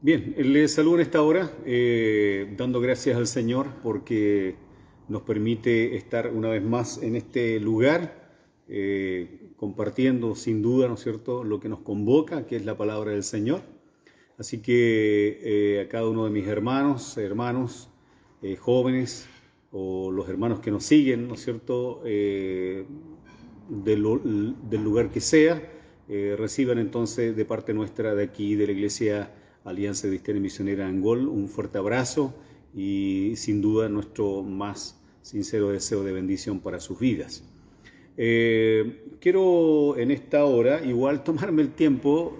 Bien, les saludo en esta hora, dando gracias al Señor porque nos permite estar una vez más en este lugar, compartiendo sin duda, ¿no es cierto?, lo que nos convoca, que es la palabra del Señor. Así que a cada uno de mis hermanos, jóvenes o los hermanos que nos siguen, ¿no es cierto?, del lugar que sea, reciban entonces de parte nuestra de aquí, de la Iglesia Alianza Cristiana y Misionera Angol, un fuerte abrazo y sin duda nuestro más sincero deseo de bendición para sus vidas. Quiero en esta hora igual tomarme el tiempo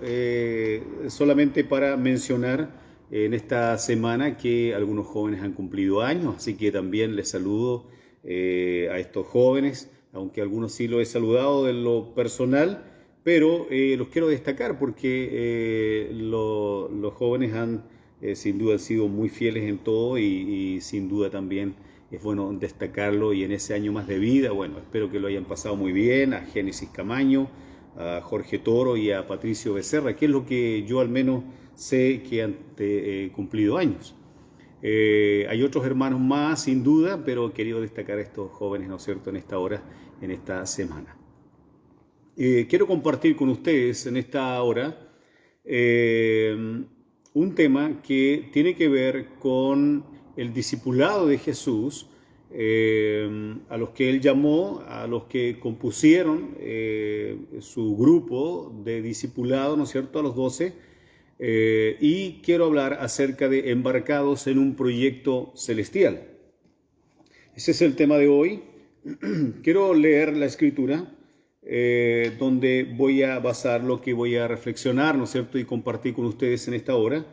solamente para mencionar en esta semana que algunos jóvenes han cumplido años, así que también les saludo a estos jóvenes, aunque algunos sí los he saludado de lo personal, pero los quiero destacar porque los jóvenes han sin duda sido muy fieles en todo y sin duda también es bueno destacarlo. Y en ese año más de vida, bueno, espero que lo hayan pasado muy bien, a Génesis Camaño, a Jorge Toro y a Patricio Becerra, que es lo que yo al menos sé que han cumplido años. Hay otros hermanos más, sin duda, pero he querido destacar a estos jóvenes, ¿no es cierto?, en esta hora, en esta semana. Quiero compartir con ustedes en esta hora un tema que tiene que ver con el discipulado de Jesús, a los que él llamó, a los que compusieron su grupo de discipulado, ¿no es cierto?, a los 12, y quiero hablar acerca de embarcados en un proyecto celestial. Ese es el tema de hoy. Quiero leer la Escritura, donde voy a basar lo que voy a reflexionar, ¿no es cierto?, y compartir con ustedes en esta hora,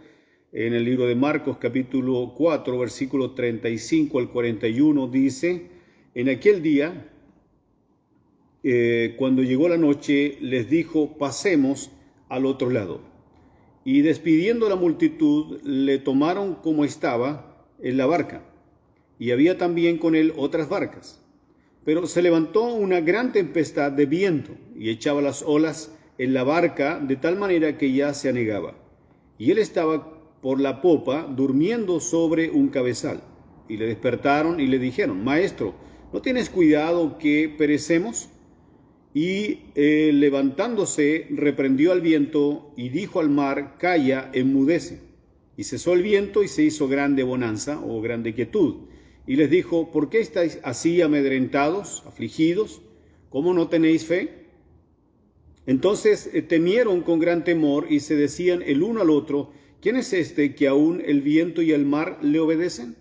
en el libro de Marcos, capítulo 4, versículo 35 al 41, dice: en aquel día, cuando llegó la noche, les dijo: pasemos al otro lado. Y despidiendo a la multitud, le tomaron como estaba en la barca, y había también con él otras barcas. Pero se levantó una gran tempestad de viento y echaba las olas en la barca de tal manera que ya se anegaba. Y él estaba por la popa durmiendo sobre un cabezal. Y le despertaron y le dijeron: Maestro, ¿no tienes cuidado que perecemos? Y levantándose reprendió al viento y dijo al mar: Calla, enmudece. Y cesó el viento y se hizo grande bonanza o grande quietud. Y les dijo: ¿por qué estáis así amedrentados, afligidos? ¿Cómo no tenéis fe? Entonces temieron con gran temor y se decían el uno al otro: ¿quién es este que aún el viento y el mar le obedecen?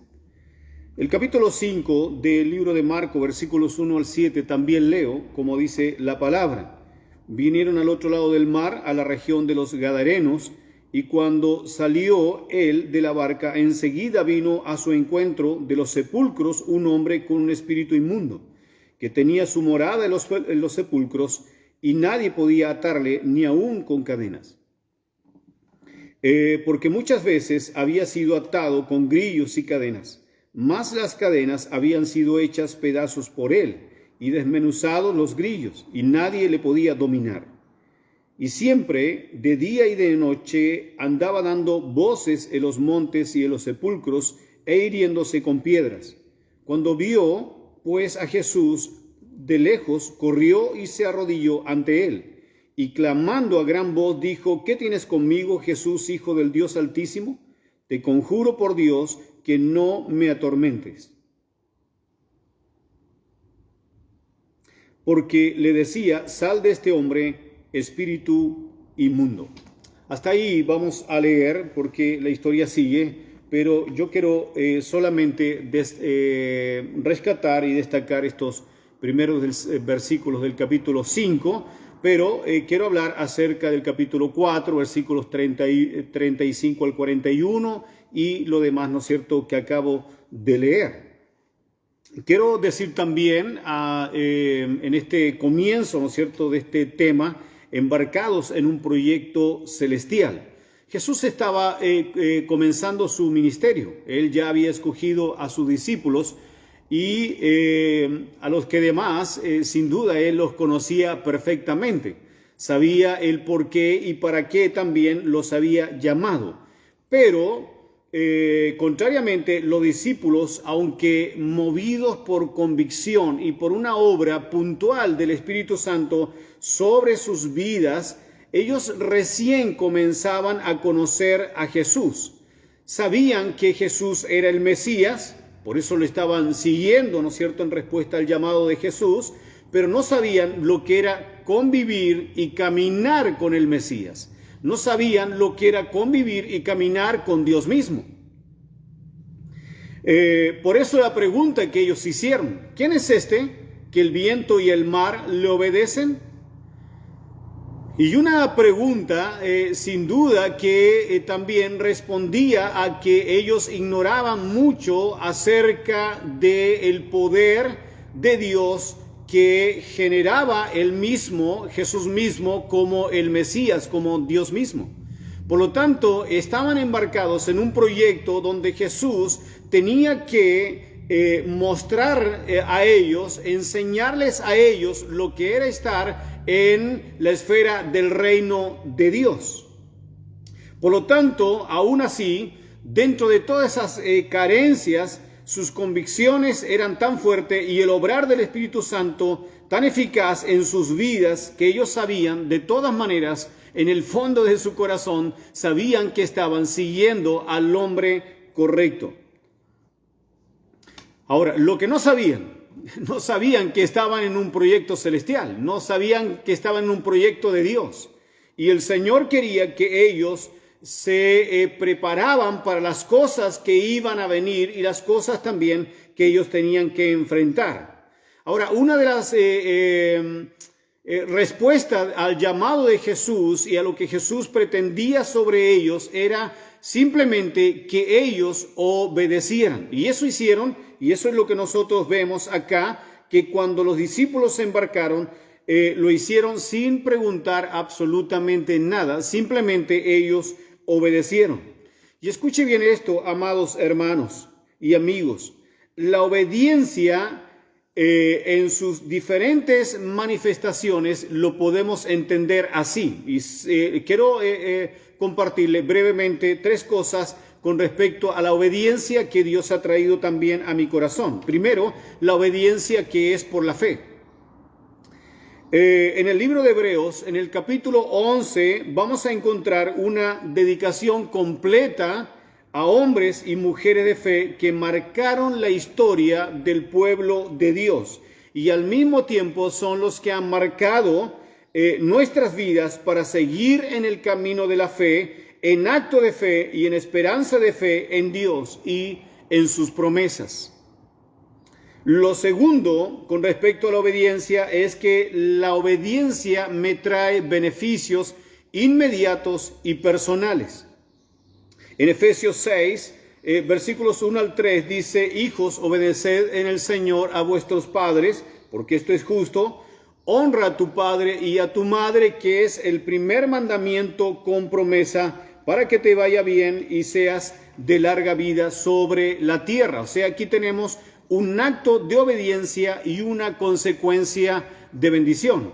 El capítulo 5 del libro de Marcos, versículos 1 al 7, también leo, como dice la palabra: vinieron al otro lado del mar, a la región de los Gadarenos, y cuando salió él de la barca, enseguida vino a su encuentro de los sepulcros un hombre con un espíritu inmundo, que tenía su morada en los sepulcros, y nadie podía atarle ni aun con cadenas. Porque muchas veces había sido atado con grillos y cadenas, mas las cadenas habían sido hechas pedazos por él, y desmenuzados los grillos, y nadie le podía dominar. Y siempre, de día y de noche, andaba dando voces en los montes y en los sepulcros, e hiriéndose con piedras. Cuando vio, pues, a Jesús de lejos, corrió y se arrodilló ante él, y clamando a gran voz dijo: ¿qué tienes conmigo, Jesús, Hijo del Dios Altísimo? Te conjuro por Dios que no me atormentes. Porque le decía: sal de este hombre, espíritu inmundo. Hasta ahí vamos a leer porque la historia sigue, pero yo quiero solamente rescatar y destacar estos primeros versículos del capítulo 5, pero quiero hablar acerca del capítulo 4, versículos 35 al 41 y lo demás, ¿no es cierto?, que acabo de leer. Quiero decir también en este comienzo, ¿no es cierto?, de este tema, embarcados en un proyecto celestial. Jesús estaba comenzando su ministerio. Él ya había escogido a sus discípulos y a los que demás, sin duda, él los conocía perfectamente. Sabía el por qué y para qué también los había llamado. Pero, contrariamente, los discípulos, aunque movidos por convicción y por una obra puntual del Espíritu Santo sobre sus vidas, ellos recién comenzaban a conocer a Jesús. Sabían que Jesús era el Mesías, por eso lo estaban siguiendo, ¿no es cierto?, en respuesta al llamado de Jesús, pero no sabían lo que era convivir y caminar con el Mesías. No sabían lo que era convivir y caminar con Dios mismo. Por eso la pregunta que ellos hicieron: ¿quién es este que el viento y el mar le obedecen? Y una pregunta sin duda que también respondía a que ellos ignoraban mucho acerca del poder de Dios que generaba él mismo, Jesús mismo, como el Mesías, como Dios mismo. Por lo tanto, estaban embarcados en un proyecto donde Jesús tenía que mostrar a ellos, enseñarles a ellos lo que era estar en la esfera del reino de Dios. Por lo tanto, aún así, dentro de todas esas carencias, sus convicciones eran tan fuertes y el obrar del Espíritu Santo tan eficaz en sus vidas que ellos sabían, de todas maneras, en el fondo de su corazón, sabían que estaban siguiendo al hombre correcto. Ahora, lo que no sabían que estaban en un proyecto celestial, no sabían que estaban en un proyecto de Dios. Y el Señor quería que ellos se preparaban para las cosas que iban a venir y las cosas también que ellos tenían que enfrentar. Ahora, una de las respuestas al llamado de Jesús y a lo que Jesús pretendía sobre ellos era simplemente que ellos obedecieran. Y eso hicieron, y eso es lo que nosotros vemos acá, que cuando los discípulos se embarcaron, lo hicieron sin preguntar absolutamente nada, simplemente ellos obedecieron. Y escuche bien esto, amados hermanos y amigos: la obediencia en sus diferentes manifestaciones lo podemos entender así. Y quiero compartirle brevemente 3 cosas con respecto a la obediencia que Dios ha traído también a mi corazón. Primero, la obediencia que es por la fe. En el libro de Hebreos, en el capítulo 11, vamos a encontrar una dedicación completa a hombres y mujeres de fe que marcaron la historia del pueblo de Dios y al mismo tiempo son los que han marcado nuestras vidas para seguir en el camino de la fe, en acto de fe y en esperanza de fe en Dios y en sus promesas. Lo segundo, con respecto a la obediencia, es que la obediencia me trae beneficios inmediatos y personales. En Efesios 6, versículos 1 al 3, dice: hijos, obedeced en el Señor a vuestros padres, porque esto es justo. Honra a tu padre y a tu madre, que es el primer mandamiento con promesa, para que te vaya bien y seas de larga vida sobre la tierra. O sea, aquí tenemos un acto de obediencia y una consecuencia de bendición.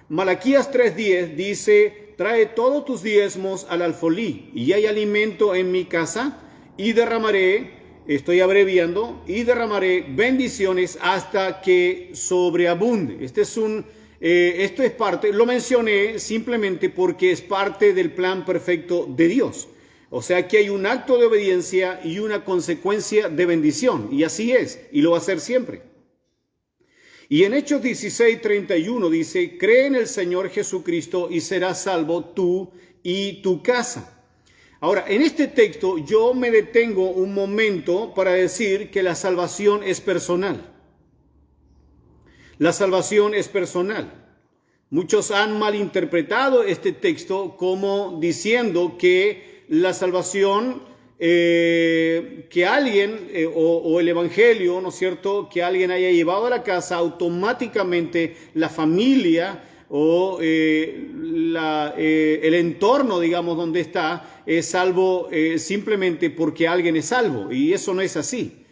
Malaquías 3:10 dice: trae todos tus diezmos al alfolí, y hay alimento en mi casa, y derramaré, estoy abreviando, y derramaré bendiciones hasta que sobreabunde. Esto es parte, lo mencioné simplemente porque es parte del plan perfecto de Dios. O sea que hay un acto de obediencia y una consecuencia de bendición, y así es, y lo va a ser siempre. Y en Hechos 16:31 dice: cree en el Señor Jesucristo y serás salvo tú y tu casa. Ahora, en este texto yo me detengo un momento para decir que la salvación es personal. La salvación es personal. Muchos han malinterpretado este texto como diciendo que la salvación, que alguien o el evangelio, ¿no es cierto?, que alguien haya llevado a la casa, automáticamente la familia o el entorno, digamos, donde está, es salvo simplemente porque alguien es salvo. Y eso no es así.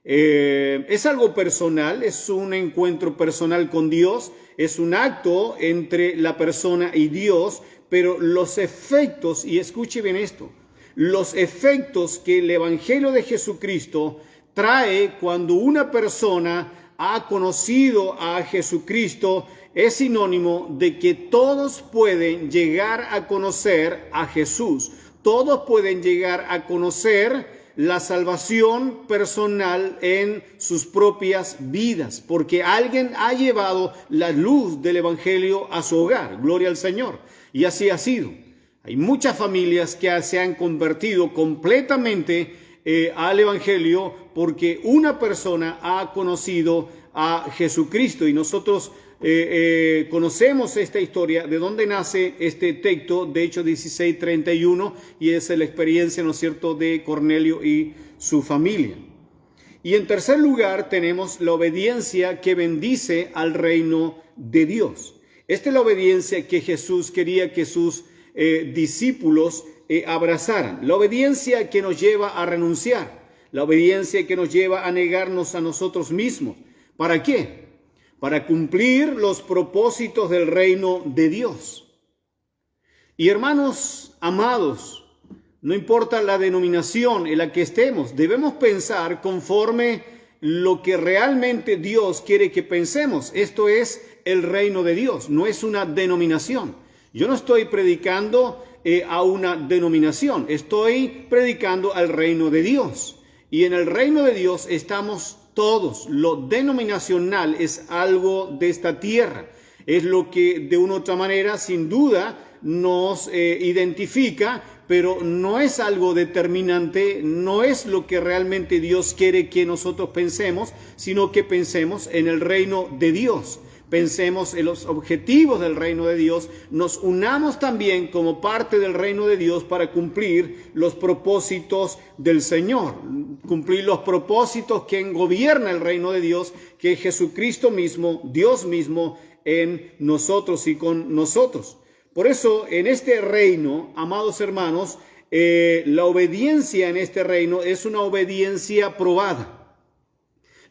Es algo personal, es un encuentro personal con Dios, es un acto entre la persona y Dios, pero los efectos, y escuche bien esto, los efectos que el Evangelio de Jesucristo trae cuando una persona ha conocido a Jesucristo es sinónimo de que todos pueden llegar a conocer a Jesús. Todos pueden llegar a conocer la salvación personal en sus propias vidas, porque alguien ha llevado la luz del Evangelio a su hogar. Gloria al Señor. Y así ha sido. Hay muchas familias que se han convertido completamente al Evangelio porque una persona ha conocido a Jesucristo. Y nosotros conocemos esta historia, de dónde nace este texto de Hechos 16:31, y es la experiencia, ¿no es cierto?, de Cornelio y su familia. Y en tercer lugar tenemos la obediencia que bendice al reino de Dios. Esta es la obediencia que Jesús quería que sus discípulos abrazaran. La obediencia que nos lleva a renunciar. La obediencia que nos lleva a negarnos a nosotros mismos. ¿Para qué? Para cumplir los propósitos del reino de Dios. Y hermanos amados, no importa la denominación en la que estemos, debemos pensar conforme lo que realmente Dios quiere que pensemos. Esto es el reino de Dios, no es una denominación. Yo no estoy predicando a una denominación, estoy predicando al reino de Dios. Y en el reino de Dios estamos todos. Lo denominacional es algo de esta tierra. Es lo que de una u otra manera, sin duda, nos identifica, pero no es algo determinante, no es lo que realmente Dios quiere que nosotros pensemos, sino que pensemos en el reino de Dios. Pensemos en los objetivos del reino de Dios, nos unamos también como parte del reino de Dios para cumplir los propósitos del Señor, cumplir los propósitos que gobierna el reino de Dios, que es Jesucristo mismo, Dios mismo en nosotros y con nosotros. Por eso, en este reino, amados hermanos, la obediencia en este reino es una obediencia probada.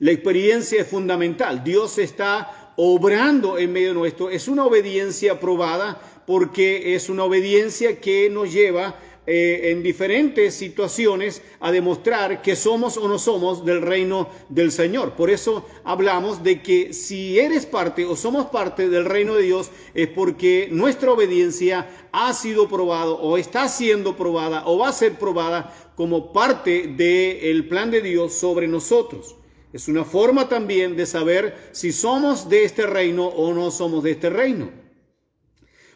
La experiencia es fundamental. Dios está obrando en medio nuestro. Es una obediencia probada porque es una obediencia que nos lleva en diferentes situaciones a demostrar que somos o no somos del reino del Señor. Por eso hablamos de que si eres parte o somos parte del reino de Dios es porque nuestra obediencia ha sido probada o está siendo probada o va a ser probada como parte del plan de Dios sobre nosotros. Es una forma también de saber si somos de este reino o no somos de este reino.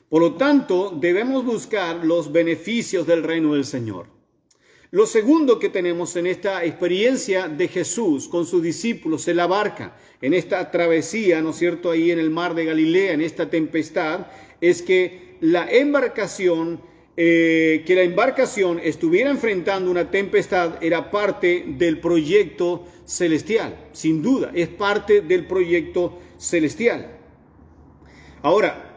Por lo tanto, debemos buscar los beneficios del reino del Señor. Lo segundo que tenemos en esta experiencia de Jesús con sus discípulos en la barca, en esta travesía, ¿no es cierto?, ahí en el mar de Galilea, en esta tempestad, es que la embarcación estuviera enfrentando una tempestad era parte del proyecto celestial, sin duda, es parte del proyecto celestial. Ahora,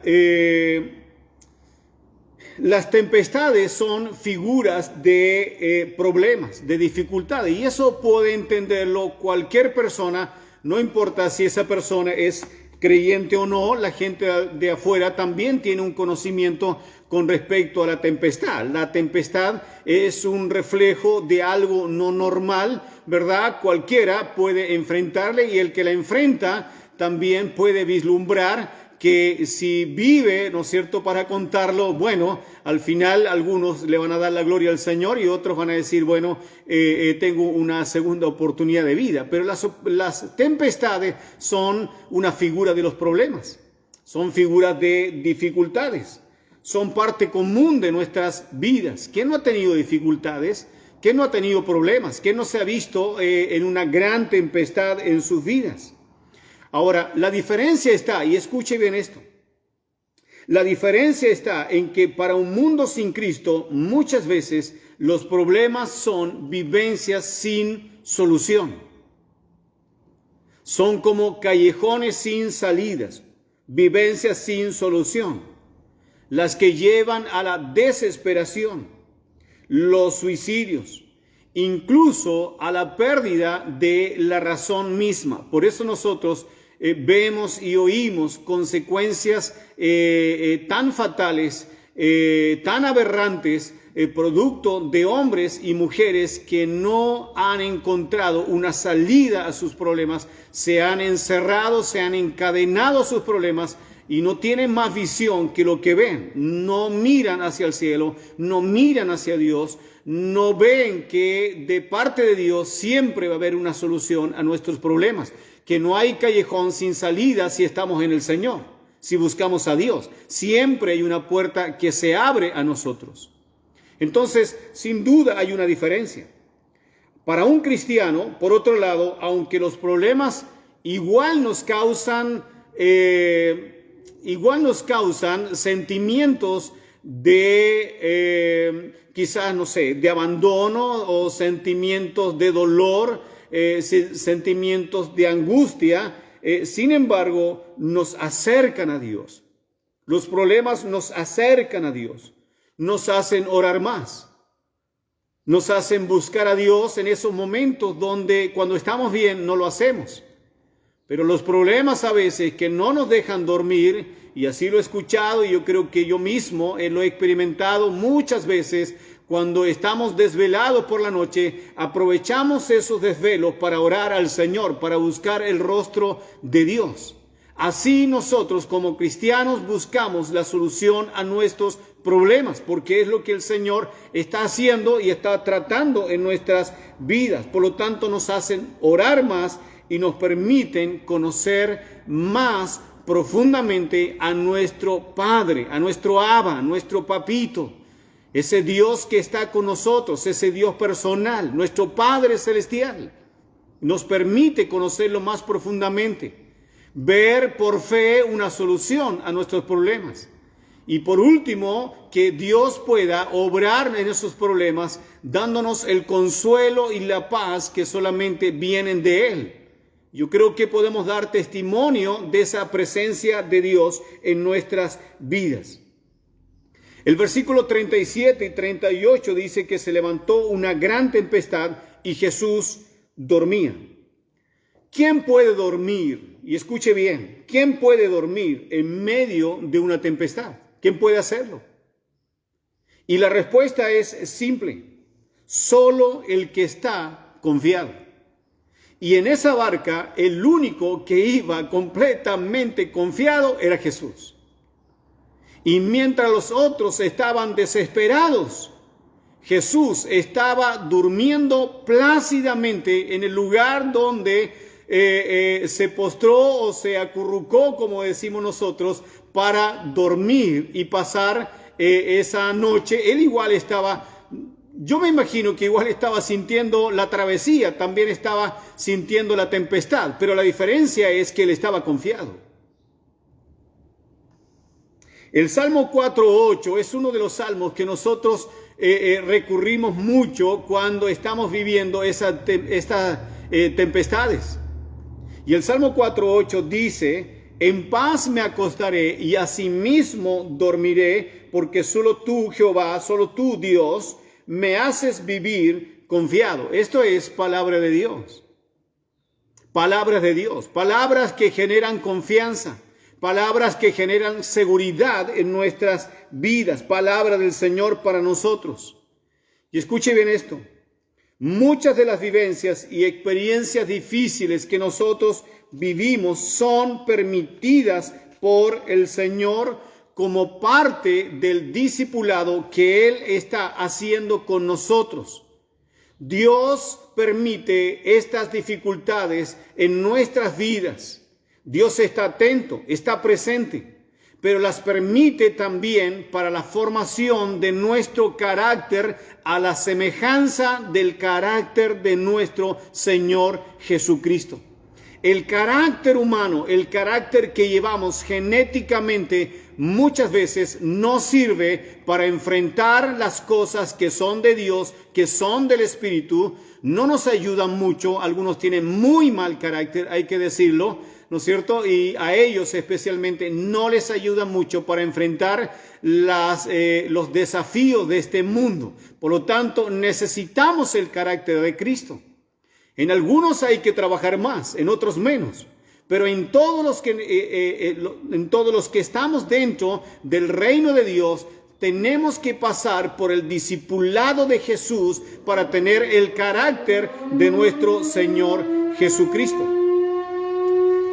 las tempestades son figuras de problemas, de dificultades, y eso puede entenderlo cualquier persona, no importa si esa persona es creyente o no. La gente de afuera también tiene un conocimiento con respecto a la tempestad. La tempestad es un reflejo de algo no normal, ¿verdad? Cualquiera puede enfrentarle, y el que la enfrenta también puede vislumbrar que si vive, ¿no es cierto?, para contarlo, bueno, al final algunos le van a dar la gloria al Señor y otros van a decir, bueno, tengo una segunda oportunidad de vida. Pero las tempestades son una figura de los problemas, son figuras de dificultades, son parte común de nuestras vidas. ¿Quién no ha tenido dificultades? ¿Quién no ha tenido problemas? ¿Quién no se ha visto en una gran tempestad en sus vidas? Ahora, la diferencia está, y escuche bien esto, la diferencia está en que para un mundo sin Cristo, muchas veces los problemas son vivencias sin solución. Son como callejones sin salidas, vivencias sin solución, las que llevan a la desesperación, los suicidios, incluso a la pérdida de la razón misma. Por eso nosotros vemos y oímos consecuencias tan fatales, tan aberrantes producto de hombres y mujeres que no han encontrado una salida a sus problemas, se han encerrado, se han encadenado a sus problemas y no tienen más visión que lo que ven. No miran hacia el cielo, no miran hacia Dios, no ven que de parte de Dios siempre va a haber una solución a nuestros problemas, que no hay callejón sin salida si estamos en el Señor, si buscamos a Dios. Siempre hay una puerta que se abre a nosotros. Entonces, sin duda hay una diferencia. Para un cristiano, por otro lado, aunque los problemas igual nos causan sentimientos de quizás, no sé, de abandono o sentimientos de dolor, sentimientos de angustia, sin embargo, nos acercan a Dios. Los problemas nos acercan a Dios, nos hacen orar más, nos hacen buscar a Dios en esos momentos donde cuando estamos bien no lo hacemos. Pero los problemas a veces que no nos dejan dormir, y así lo he escuchado y yo creo que yo mismo lo he experimentado muchas veces, cuando estamos desvelados por la noche, aprovechamos esos desvelos para orar al Señor, para buscar el rostro de Dios. Así nosotros como cristianos buscamos la solución a nuestros problemas, porque es lo que el Señor está haciendo y está tratando en nuestras vidas. Por lo tanto, nos hacen orar más y nos permiten conocer más profundamente a nuestro Padre, a nuestro Abba, a nuestro Papito. Ese Dios que está con nosotros, ese Dios personal, nuestro Padre Celestial, nos permite conocerlo más profundamente, ver por fe una solución a nuestros problemas. Y por último, que Dios pueda obrar en esos problemas, dándonos el consuelo y la paz que solamente vienen de Él. Yo creo que podemos dar testimonio de esa presencia de Dios en nuestras vidas. El versículo 37 y 38 dice que se levantó una gran tempestad y Jesús dormía. ¿Quién puede dormir? Y escuche bien, ¿quién puede dormir en medio de una tempestad? ¿Quién puede hacerlo? Y la respuesta es simple: solo el que está confiado. Y en esa barca, el único que iba completamente confiado era Jesús. Y mientras los otros estaban desesperados, Jesús estaba durmiendo plácidamente en el lugar donde se postró o se acurrucó, como decimos nosotros, para dormir y pasar esa noche. Él igual estaba, yo me imagino que igual estaba sintiendo la travesía, también estaba sintiendo la tempestad, pero la diferencia es que él estaba confiado. El Salmo 4.8 es uno de los salmos que nosotros recurrimos mucho cuando estamos viviendo estas tempestades. Y el Salmo 4.8 dice: en paz me acostaré y asimismo dormiré, porque solo tú, Jehová, solo tú, Dios, me haces vivir confiado. Esto es palabra de Dios. Palabras de Dios, palabras que generan confianza. Palabras que generan seguridad en nuestras vidas, palabra del Señor para nosotros. Y escuche bien esto: muchas de las vivencias y experiencias difíciles que nosotros vivimos son permitidas por el Señor como parte del discipulado que Él está haciendo con nosotros. Dios permite estas dificultades en nuestras vidas. Dios está atento, está presente, pero las permite también para la formación de nuestro carácter a la semejanza del carácter de nuestro Señor Jesucristo. El carácter humano, el carácter que llevamos genéticamente, muchas veces no sirve para enfrentar las cosas que son de Dios, que son del Espíritu. No nos ayudan mucho. Algunos tienen muy mal carácter, hay que decirlo, ¿no es cierto? Y a ellos especialmente no les ayuda mucho para enfrentar los desafíos de este mundo. Por lo tanto, necesitamos el carácter de Cristo. En algunos hay que trabajar más, en otros menos. Pero en todos los que estamos dentro del reino de Dios, tenemos que pasar por el discipulado de Jesús para tener el carácter de nuestro Señor Jesucristo.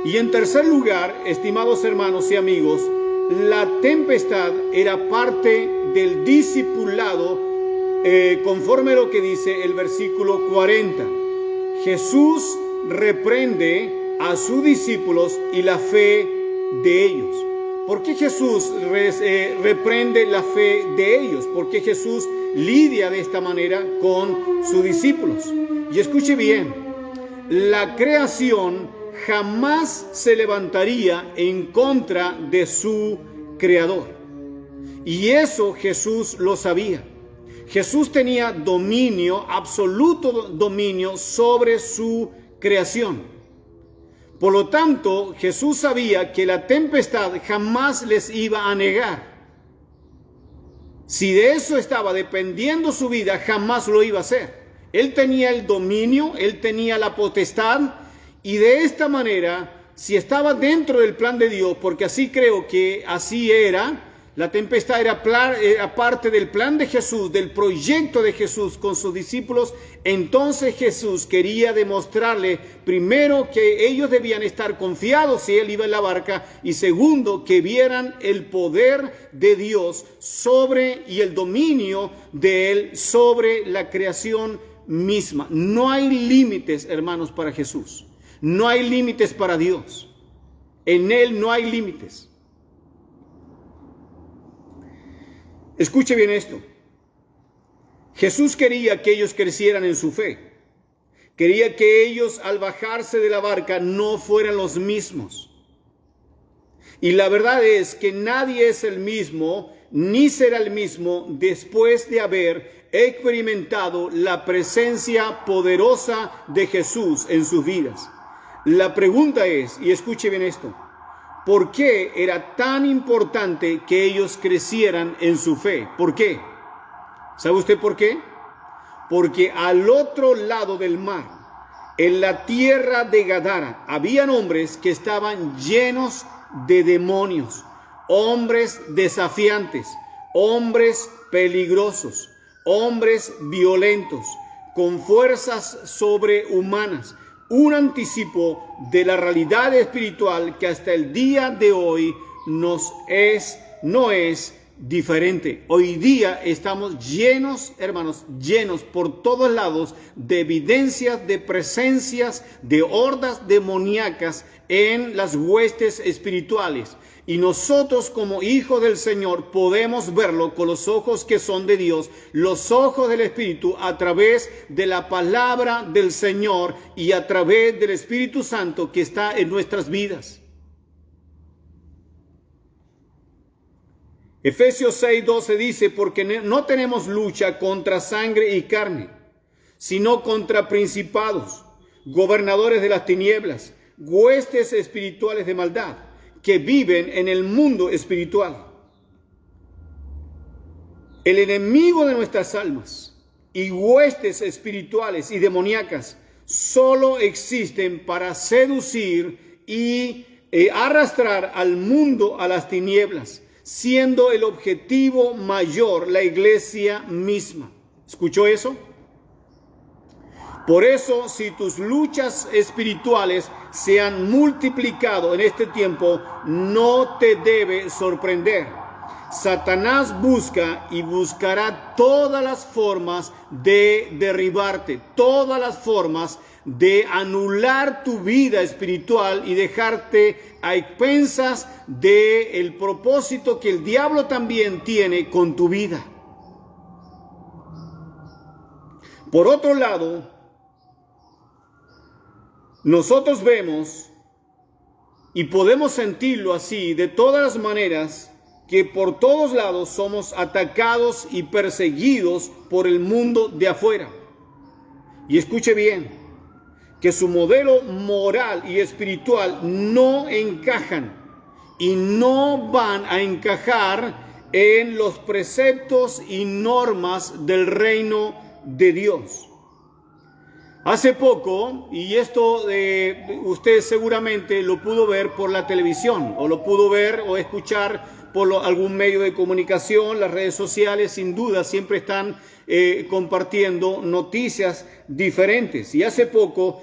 Y en tercer lugar, estimados hermanos y amigos, la tempestad era parte del discipulado conforme a lo que dice el versículo 40. Jesús reprende a sus discípulos y la fe de ellos. ¿Por qué Jesús reprende la fe de ellos? ¿Por qué Jesús lidia de esta manera con sus discípulos? Y escuche bien, la creación jamás se levantaría en contra de su Creador. Y eso Jesús lo sabía. Jesús tenía dominio, absoluto dominio sobre su creación. Por lo tanto, Jesús sabía que la tempestad jamás les iba a negar. Si de eso estaba dependiendo su vida, jamás lo iba a hacer. Él tenía el dominio, él tenía la potestad, y de esta manera, si estaba dentro del plan de Dios, porque así creo que así era, la tempestad era parte del plan de Jesús, del proyecto de Jesús con sus discípulos. Entonces Jesús quería demostrarle, primero, que ellos debían estar confiados si Él iba en la barca, y segundo, que vieran el poder de Dios sobre y el dominio de Él sobre la creación misma. No hay límites, hermanos, para Jesús. No hay límites para Dios. En Él no hay límites. Escuche bien esto. Jesús quería que ellos crecieran en su fe. Quería que ellos, al bajarse de la barca, no fueran los mismos. Y la verdad es que nadie es el mismo, ni será el mismo después de haber experimentado la presencia poderosa de Jesús en sus vidas. La pregunta es, y escuche bien esto, ¿por qué era tan importante que ellos crecieran en su fe? ¿Por qué? ¿Sabe usted por qué? Porque al otro lado del mar, en la tierra de Gadara, habían hombres que estaban llenos de demonios, hombres desafiantes, hombres peligrosos, hombres violentos, con fuerzas sobrehumanas. Un anticipo de la realidad espiritual que hasta el día de hoy no es diferente. Hoy día estamos llenos, hermanos, llenos por todos lados de evidencias, de presencias, de hordas demoníacas en las huestes espirituales. Y nosotros como hijos del Señor podemos verlo con los ojos que son de Dios, los ojos del Espíritu, a través de la palabra del Señor y a través del Espíritu Santo que está en nuestras vidas. Efesios 6:12 dice, porque no tenemos lucha contra sangre y carne, sino contra principados, gobernadores de las tinieblas, huestes espirituales de maldad, que viven en el mundo espiritual. El enemigo de nuestras almas y huestes espirituales y demoníacas solo existen para seducir y arrastrar al mundo a las tinieblas, siendo el objetivo mayor la iglesia misma. ¿Escuchó eso? Por eso, si tus luchas espirituales se han multiplicado en este tiempo, no te debe sorprender. Satanás busca y buscará todas las formas de derribarte, todas las formas de anular tu vida espiritual y dejarte a expensas del propósito que el diablo también tiene con tu vida. Por otro lado, nosotros vemos y podemos sentirlo así de todas las maneras, que por todos lados somos atacados y perseguidos por el mundo de afuera. Y escuche bien, que su modelo moral y espiritual no encajan y no van a encajar en los preceptos y normas del reino de Dios. Hace poco, y esto usted seguramente lo pudo ver por la televisión, o lo pudo ver o escuchar por algún medio de comunicación. Las redes sociales sin duda siempre están compartiendo noticias diferentes. Y hace poco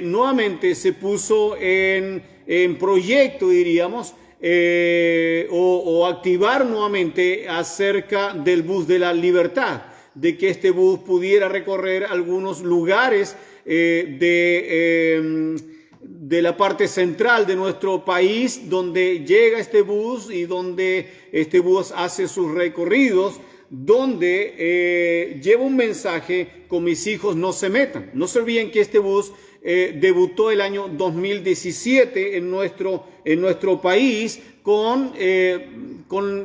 nuevamente se puso en proyecto, diríamos, o activar nuevamente acerca del bus de la libertad, de que este bus pudiera recorrer algunos lugares de la parte central de nuestro país, donde llega este bus y donde este bus hace sus recorridos, donde lleva un mensaje: con mis hijos no se metan. No se olviden que este bus debutó el año 2017 en nuestro país con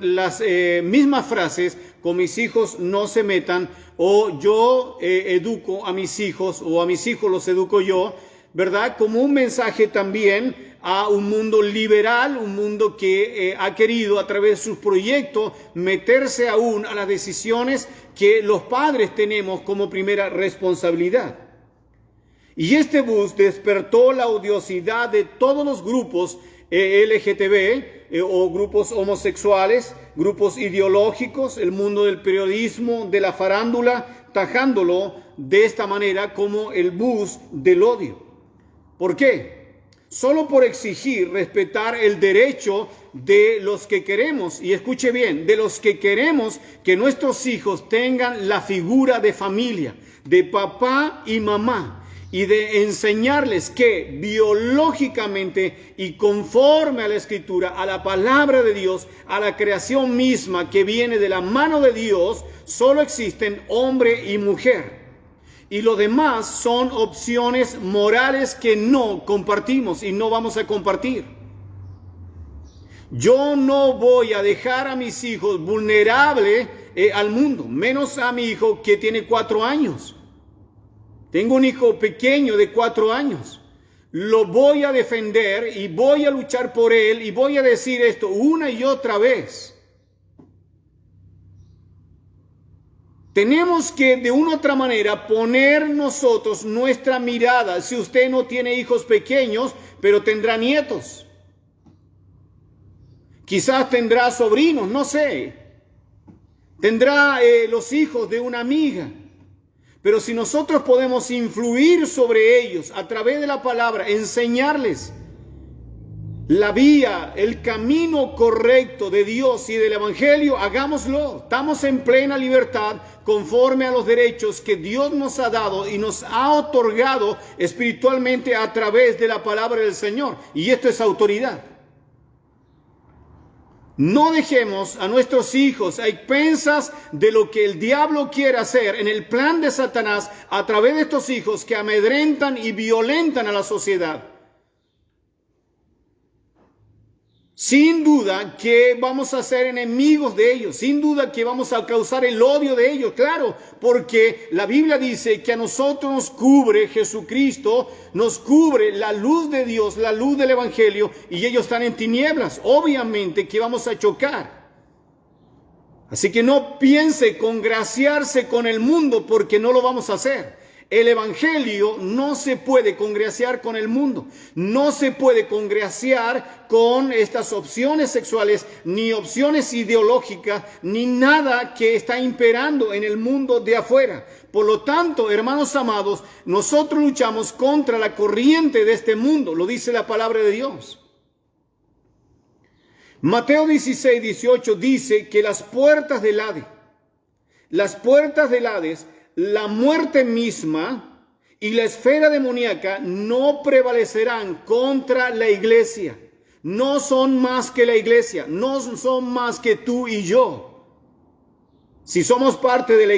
las mismas frases: con mis hijos no se metan, o yo educo a mis hijos, o a mis hijos los educo yo, ¿verdad? Como un mensaje también a un mundo liberal, un mundo que ha querido a través de sus proyectos meterse aún a las decisiones que los padres tenemos como primera responsabilidad. Y este bus despertó la odiosidad de todos los grupos LGTB o grupos homosexuales, grupos ideológicos, el mundo del periodismo, de la farándula, tajándolo de esta manera como el bus del odio. ¿Por qué? Solo por exigir respetar el derecho de los que queremos, y escuche bien, de los que queremos que nuestros hijos tengan la figura de familia, de papá y mamá, y de enseñarles que biológicamente y conforme a la Escritura, a la palabra de Dios, a la creación misma que viene de la mano de Dios, solo existen hombre y mujer. Y lo demás son opciones morales que no compartimos y no vamos a compartir. Yo no voy a dejar a mis hijos vulnerables al mundo, menos a mi hijo que tiene 4 años. Tengo un hijo pequeño de 4 años. Lo voy a defender y voy a luchar por él y voy a decir esto una y otra vez. Tenemos que de una u otra manera poner nosotros nuestra mirada. Si usted no tiene hijos pequeños, pero tendrá nietos. Quizás tendrá sobrinos, no sé. Tendrá los hijos de una amiga. Pero si nosotros podemos influir sobre ellos a través de la palabra, enseñarles la vía, el camino correcto de Dios y del Evangelio, hagámoslo. Estamos en plena libertad conforme a los derechos que Dios nos ha dado y nos ha otorgado espiritualmente a través de la palabra del Señor. Y esto es autoridad. No dejemos a nuestros hijos a expensas de lo que el diablo quiere hacer en el plan de Satanás a través de estos hijos que amedrentan y violentan a la sociedad. Sin duda que vamos a ser enemigos de ellos, sin duda que vamos a causar el odio de ellos, claro, porque la Biblia dice que a nosotros nos cubre Jesucristo, nos cubre la luz de Dios, la luz del Evangelio, y ellos están en tinieblas. Obviamente que vamos a chocar. Así que no piense congraciarse con el mundo, porque no lo vamos a hacer. El Evangelio no se puede congraciar con el mundo, no se puede congraciar con estas opciones sexuales, ni opciones ideológicas, ni nada que está imperando en el mundo de afuera. Por lo tanto, hermanos amados, nosotros luchamos contra la corriente de este mundo, lo dice la palabra de Dios. Mateo 16:18 dice que las puertas del Hades, la muerte misma y la esfera demoníaca no prevalecerán contra la iglesia. No son más que la iglesia, no son más que tú y yo. Si somos parte de la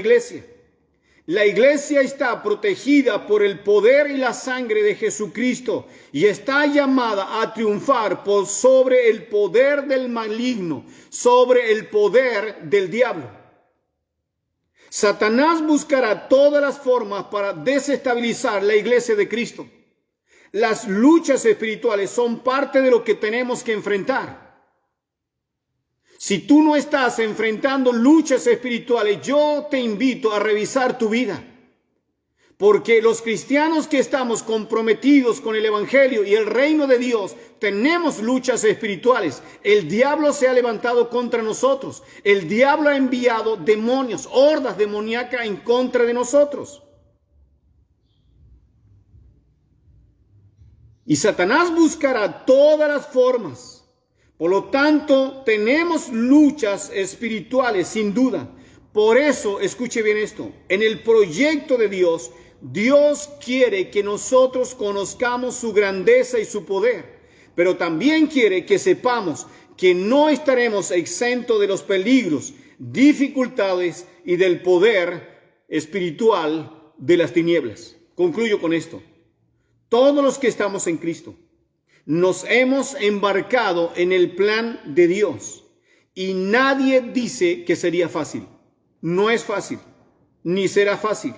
iglesia está protegida por el poder y la sangre de Jesucristo y está llamada a triunfar sobre el poder del maligno, sobre el poder del diablo. Satanás buscará todas las formas para desestabilizar la iglesia de Cristo. Las luchas espirituales son parte de lo que tenemos que enfrentar. Si tú no estás enfrentando luchas espirituales, yo te invito a revisar tu vida. Porque los cristianos que estamos comprometidos con el Evangelio y el reino de Dios, tenemos luchas espirituales. El diablo se ha levantado contra nosotros. El diablo ha enviado demonios, hordas demoníacas en contra de nosotros. Y Satanás buscará todas las formas. Por lo tanto, tenemos luchas espirituales, sin duda. Por eso, escuche bien esto, en el proyecto de Dios, Dios quiere que nosotros conozcamos su grandeza y su poder, pero también quiere que sepamos que no estaremos exentos de los peligros, dificultades y del poder espiritual de las tinieblas. Concluyo con esto. Todos los que estamos en Cristo nos hemos embarcado en el plan de Dios y nadie dice que sería fácil. No es fácil, ni será fácil.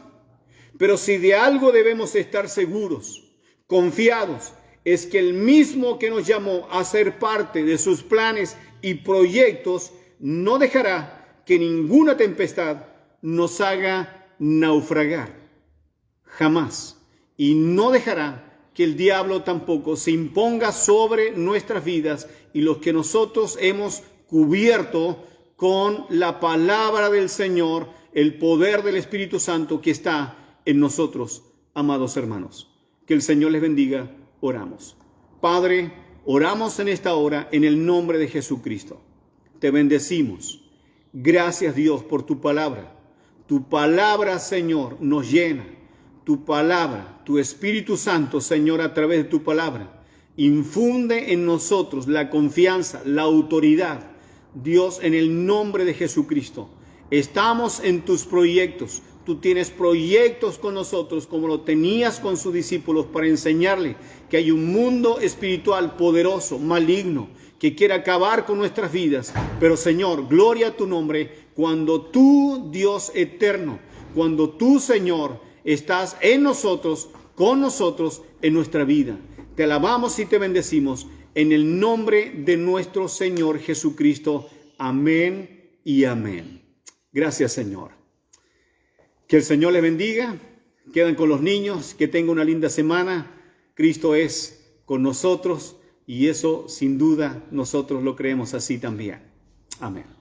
Pero si de algo debemos estar seguros, confiados, es que el mismo que nos llamó a ser parte de sus planes y proyectos no dejará que ninguna tempestad nos haga naufragar. Jamás. Y no dejará que el diablo tampoco se imponga sobre nuestras vidas y los que nosotros hemos cubierto con la palabra del Señor, el poder del Espíritu Santo que está en nosotros, amados hermanos. Que el Señor les bendiga. Oramos. Padre, oramos en esta hora en el nombre de Jesucristo. Te bendecimos. Gracias, Dios, por tu palabra. Tu palabra, Señor, nos llena. Tu palabra, tu Espíritu Santo, Señor, a través de tu palabra, infunde en nosotros la confianza, la autoridad. Dios, en el nombre de Jesucristo, estamos en tus proyectos. Tú tienes proyectos con nosotros como lo tenías con sus discípulos para enseñarle que hay un mundo espiritual poderoso, maligno, que quiere acabar con nuestras vidas. Pero Señor, gloria a tu nombre, cuando tú, Dios eterno, cuando tú, Señor, estás en nosotros, con nosotros en nuestra vida. Te alabamos y te bendecimos en el nombre de nuestro Señor Jesucristo. Amén y amén. Gracias, Señor. Que el Señor les bendiga. Quedan con los niños. Que tengan una linda semana. Cristo es con nosotros y eso sin duda nosotros lo creemos así también. Amén.